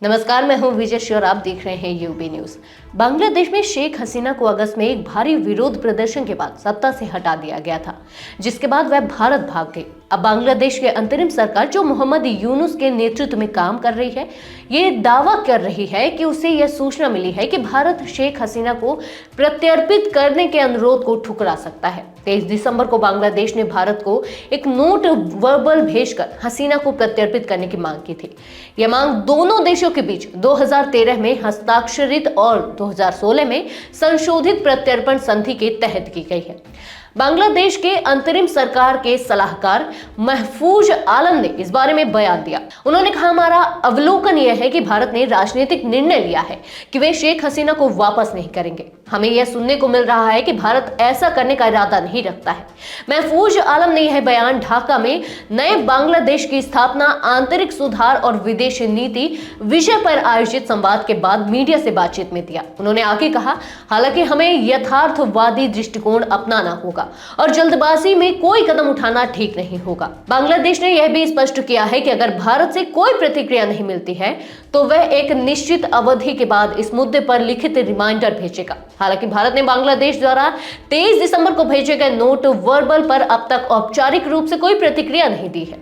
नमस्कार, मैं हूं विजय श्री और आप देख रहे हैं यूबी न्यूज। बांग्लादेश में शेख हसीना को अगस्त में एक भारी विरोध प्रदर्शन के बाद सत्ता से हटा दिया गया था, जिसके बाद वह भारत भाग गई। अब बांग्लादेश की अंतरिम सरकार जो मोहम्मद यूनुस के नेतृत्व में काम कर रही है, ये दावा कर रही है कि उसे यह सूचना मिली है कि भारत शेख हसीना को प्रत्यर्पित करने के अनुरोध को ठुकरा सकता है। 23 दिसंबर को बांग्लादेश ने भारत को एक नोट वर्बल भेजकर हसीना को प्रत्यर्पित करने की मांग की थी। यह मांग दोनों देशों के बीच 2013 में हस्ताक्षरित और 2016 में संशोधित प्रत्यर्पण संधि के तहत की गई है। बांग्लादेश के अंतरिम सरकार के सलाहकार महफूज आलम ने इस बारे में बयान दिया। उन्होंने कहा, हमारा अवलोकन यह है कि भारत ने राजनीतिक निर्णय लिया है कि वे शेख हसीना को वापस नहीं करेंगे। हमें यह सुनने को मिल रहा है कि भारत ऐसा करने का इरादा नहीं रखता है। महफूज आलम ने यह बयान ढाका में नए बांग्लादेश की स्थापना, आंतरिक सुधार और विदेश नीति विषय पर आयोजित संवाद के बाद मीडिया से बातचीत में दिया। उन्होंने आगे कहा, हालांकि हमें यथार्थवादी दृष्टिकोण अपनाना होगा और जल्दबाजी में कोई कदम उठाना ठीक नहीं होगा। बांग्लादेश ने यह भी स्पष्ट किया है कि अगर भारत से कोई प्रतिक्रिया नहीं मिलती है तो वह एक निश्चित अवधि के बाद इस मुद्दे पर लिखित रिमाइंडर भेजेगा। हालांकि भारत ने बांग्लादेश द्वारा 23 दिसंबर को भेजे गए नोट वर्बल पर अब तक औपचारिक रूप से कोई प्रतिक्रिया नहीं दी है।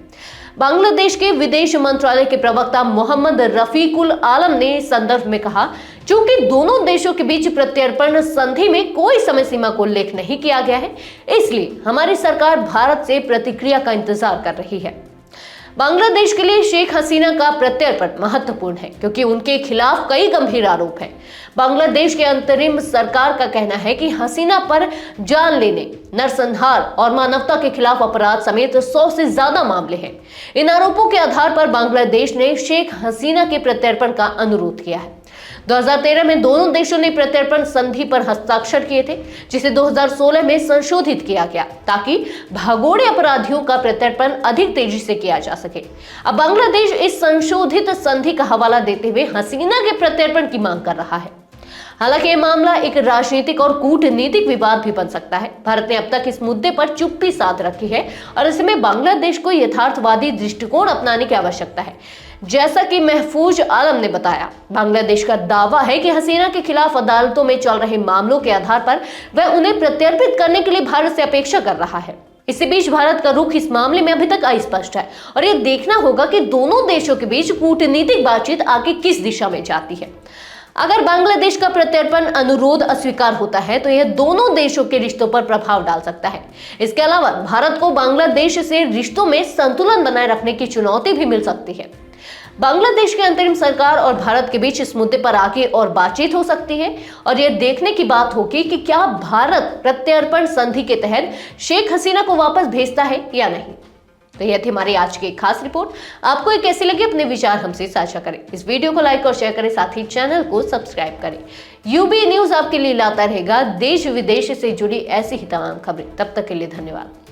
बांग्लादेश के विदेश मंत्रालय के प्रवक्ता मोहम्मद रफीकुल आलम ने इस संदर्भ में कहा, चूंकि दोनों देशों के बीच प्रत्यर्पण संधि में कोई समय सीमा को उल्लेख नहीं किया गया है, इसलिए हमारी सरकार भारत से प्रतिक्रिया का इंतजार कर रही है। बांग्लादेश के लिए शेख हसीना का प्रत्यर्पण महत्वपूर्ण है क्योंकि उनके खिलाफ कई गंभीर आरोप हैं। बांग्लादेश के अंतरिम सरकार का कहना है कि हसीना पर जान लेने, नरसंहार और मानवता के खिलाफ अपराध समेत 100 से ज्यादा मामले हैं। इन आरोपों के आधार पर बांग्लादेश ने शेख हसीना के प्रत्यर्पण का अनुरोध किया है। 2013 में दोनों देशों ने प्रत्यर्पण संधि पर हस्ताक्षर किए थे, जिसे 2016 में संशोधित किया गया ताकि भगोड़े अपराधियों का प्रत्यर्पण अधिक तेजी से किया जा सके। अब बांग्लादेश इस संशोधित संधि का हवाला देते हुए हसीना के प्रत्यर्पण की मांग कर रहा है। हालांकि यह मामला एक राजनीतिक और कूटनीतिक विवाद भी बन सकता है। भारत ने अब तक इस मुद्दे पर चुप्पी साध रखी है और ऐसे में बांग्लादेश को यथार्थवादी दृष्टिकोण अपनाने की आवश्यकता है। जैसा कि महफूज आलम ने बताया, बांग्लादेश का दावा है कि हसीना के खिलाफ अदालतों में चल रहे मामलों के आधार पर वह उन्हें प्रत्यर्पित करने के लिए भारत से अपेक्षा कर रहा है। इसी बीच भारत का रुख इस मामले में अभी तक अस्पष्ट है और यह देखना होगा कि दोनों देशों के बीच कूटनीतिक बातचीत आगे किस दिशा में जाती है। अगर बांग्लादेश का प्रत्यर्पण अनुरोध अस्वीकार होता है तो यह दोनों देशों के रिश्तों पर प्रभाव डाल सकता है। इसके अलावा भारत को बांग्लादेश से रिश्तों में संतुलन बनाए रखने की चुनौती भी मिल सकती है। बांग्लादेश की अंतरिम सरकार और भारत के बीच इस मुद्दे पर आगे और बातचीत हो सकती है और यह देखने की बात होगी कि क्या भारत प्रत्यर्पण संधि के तहत शेख हसीना को वापस भेजता है या नहीं। तो यह थी हमारी आज की खास रिपोर्ट। आपको ये कैसी लगी, अपने विचार हमसे साझा करें। इस वीडियो को लाइक और शेयर करें, साथ ही चैनल को सब्सक्राइब करें। यूबी न्यूज आपके लिए लाता रहेगा देश विदेश से जुड़ी ऐसी ही तमाम खबरें। तब तक के लिए धन्यवाद।